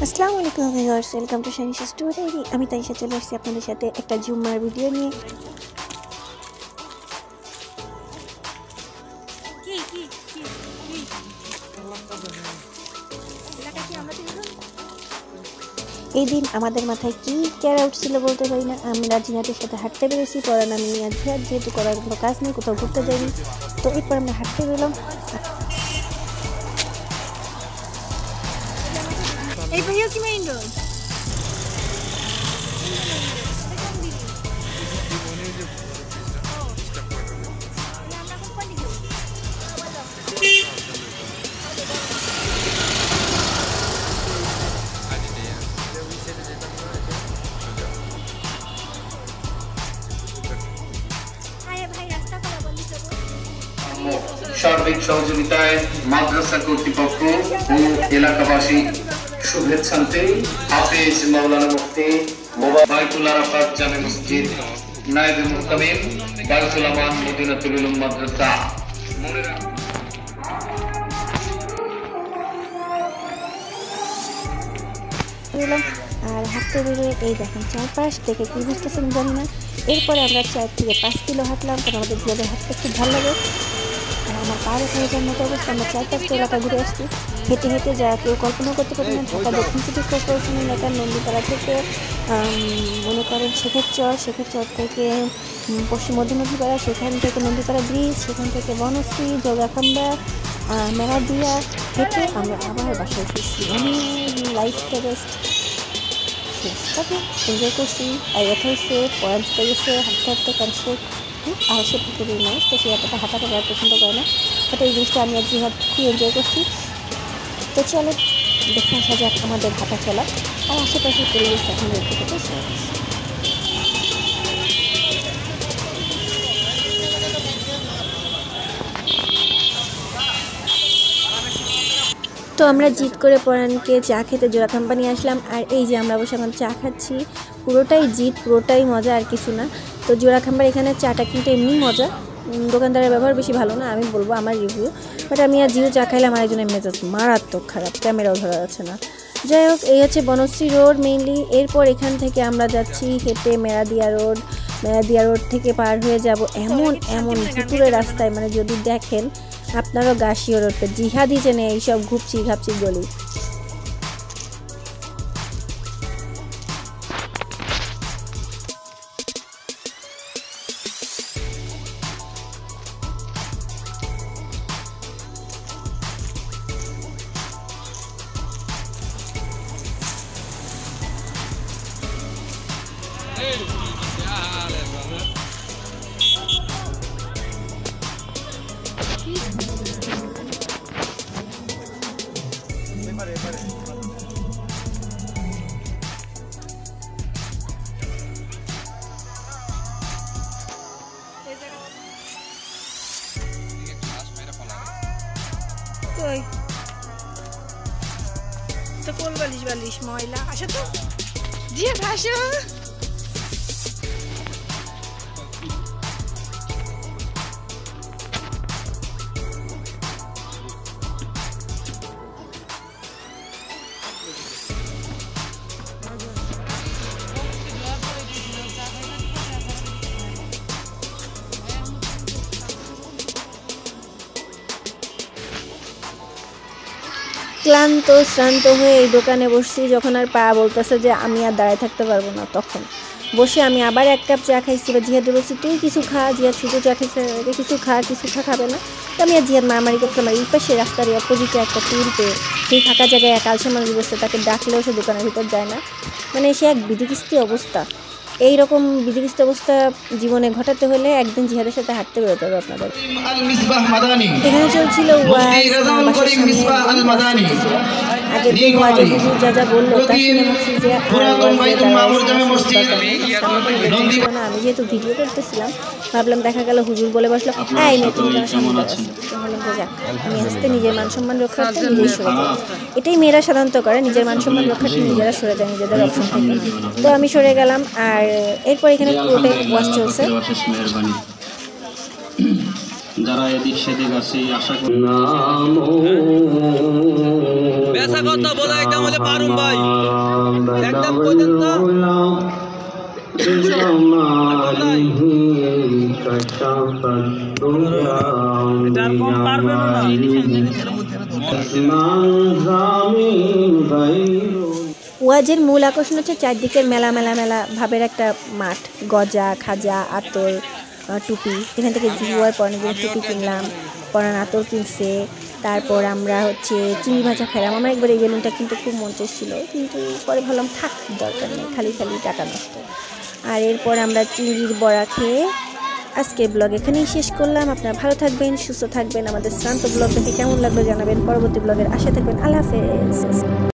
আসসালামু আলাইকুম viewers, welcome to শানিশা story. আমি তাইশা চলে আসছি আপনাদের সাথে একটা জুম্মার ভিডিও নিয়ে। এই দিন আমাদের মাথায় কি ক্যারা উঠছিল বলতে পারি না। আমরা জিহাদের সাথে হাঁটতে বেরোছি, পরে আমি আর জিহাদ যেহেতু করার কোনো কাজ নেই, কোথাও ঘুরতে যাইনি, তো এরপর আমরা হাঁটতে বেরোলাম। এই ভাইয়া কি মেইন রোড? সার্বিক সহযোগিতায় মাদ্রাসা কর্তৃপক্ষ ও এলাকাবাসী শুভেচ্ছান্তে হাফেজ মাওলানা মুফতি বাইতুল আরাফাত জামে মসজিদ নায়েবে মুহতামিম বাইতুল আমান মদিনাতুল উলুম মাদ্রাসা। আর হাঁটতে বেরোয় এই দেখেন চারপাশ থেকে কি বুঝতেছেন জানি না। এরপরে আমরা 4 থেকে 5 কিলো হাঁটলাম, কারণ আমাদের জিয়াদের হাঁটতে খুব ভালো লাগে। আমার পা রেখে যাওয়ার মতো অবস্থা। আমরা 4-5টা এলাকা ঘুরে আসছি হেঁটে হেঁটে, যা কেউ কল্পনা করতে পারে না। ঢাকা দক্ষিণ সিটি কর্পোরেশন এলাকা নন্দীপাড়া থেকে মনে করেন শেখের চর থেকে পশ্চিম মধ্যনদীপাড়া, সেখান থেকে নন্দীপাড়া ব্রিজ, সেখান থেকে বনশ্রী, জগাখাম্বা, মেরাদিয়া হেঁটে আমরা আবার বাসায় ফিরছি। অনেক লাইফটা বেস্ট তবে এনজয় করছি। আইয়াত হয়েছে, পয়েন্ট পেয়েছে, হাঁটতে হাঁটতে কনস্ট্রেট আর সে খুবই নাইস। তো সে এতটা হাঁটা করার পছন্দ করে না, বাট এই জিনিসটা আমি আর জিহাদ খুব এনজয় করছি। তো চলো দেখে আসা যাক আমাদের হাঁটা চলা আর আশেপাশের পরিবেশটা এখন দেখতে পেতে। তো আমরা জিদ করে পরানকে চা খেতে জোড়া কোম্পানি আসলাম। আর এই যে আমরা বসে এখন চা খাচ্ছি, পুরোটাই জিদ, পুরোটাই মজা আর কিছু না। তো জোড়া খাম্বার এখানে চাটা কিন্তু এমনি মজা, দোকানদারের ব্যবহার বেশি ভালো না, আমি বলবো আমার রিভিউ। বাট আমি আর জিও চা খাইলে আমার একজনের মেজাজ মারাত্মক খারাপ, ক্যামেরাও ধরা যাচ্ছে না। যাই হোক, এই হচ্ছে বনশ্রী রোড মেইনলি। এরপর এখান থেকে আমরা যাচ্ছি হেঁটে মেরাদিয়া রোড থেকে পার হয়ে যাব এমন ভিতরে রাস্তায়, মানে যদি দেখেন আপনারও গা শিওর উঠবে। জিহাদি চেনে এইসব ঘুপচি ঘাপচি গলি। তো ফুল বালিশ ময়লা আসো তো দিয়ে ভাসো। ক্লান্ত শ্রান্ত হয়ে এই দোকানে বসছি, যখন আর পা বলতেছে যে আমি আর দাঁড়ায় থাকতে পারবো না, তখন বসে আমি আবার 1 কাপ চা খাইছি। বা জিহাদ বলছি তুই কিছু খা, জিহাদ শুধু চা খাইছে, কিছু খা খাবে না। তো আমি আর জিহাদ মারামারি করছিলাম। আর এই পাশে রাস্তার অপোজিটে একটা টুল পেয়ে সেই ফাঁকা জায়গায় এক আলসা মানুষ বসছে, তাকে ডাকলেও সে দোকানের ভিতর যায় না। মানে সে এক বিধিকিস্তি অবস্থা। এইরকম বিধিকিস্তি অবস্থা জীবনে ঘটাতে হলে একদিন জিহাদের সাথে হাঁটতে বেরোতে হবে আপনাদের। এখানে চলছিল যা যা বললো তা শুনে ভাবছি যে আমি যেহেতু ভিডিও করতেছিলাম, ভাবলাম দেখা গেল হুজুর বলে বসলো এই মেয়ে তুমি কেন সামনে আসো। বললাম যে যাক, আমি আসতে নিজের মান সম্মান রক্ষার্থে নিজেই সরে যাই। এটাই মেয়েরা সাধারণত করে, নিজের মান সম্মান রক্ষার্থে নিজেরা সরে যায় নিজেদের অপশন থেকে। তো আমি সরে গেলাম। আর এরপর এখানে পুরোটাই ওয়াশ চলছে। যারা এদিক সেদিক আছে আশা করি বেচা কত বলা একদম হলে পারুম ভাই একদম কইতেন তো ওয়াজের মূল আকর্ষণ হচ্ছে চারদিকের মেলা মেলা মেলা ভাবের একটা মাঠ, গজা, খাজা, আতর, টুপি। এখান থেকে জুয়ার পরানের টুপি কিনলাম, পরান আতর কিনছে। তারপর আমরা হচ্ছে চিংড়ি ভাজা খাইলাম। আমার একবার এই বেলুনটা কিন্তু খুব মন ছিল, কিন্তু পরে ভাবলাম থাক, দরকার নেই, খালি খালি টাকা নষ্ট। আর এরপর আমরা চিংড়ির বড়া খেয়ে আজকের ব্লগ এখানেই শেষ করলাম। আপনারা ভালো থাকবেন, সুস্থ থাকবেন। আমাদের শ্রান্ত ব্লগ দেখে কেমন লাগলো জানাবেন। পরবর্তী ব্লগের আশা থাকবেন। আল্লাহ হাফেজ।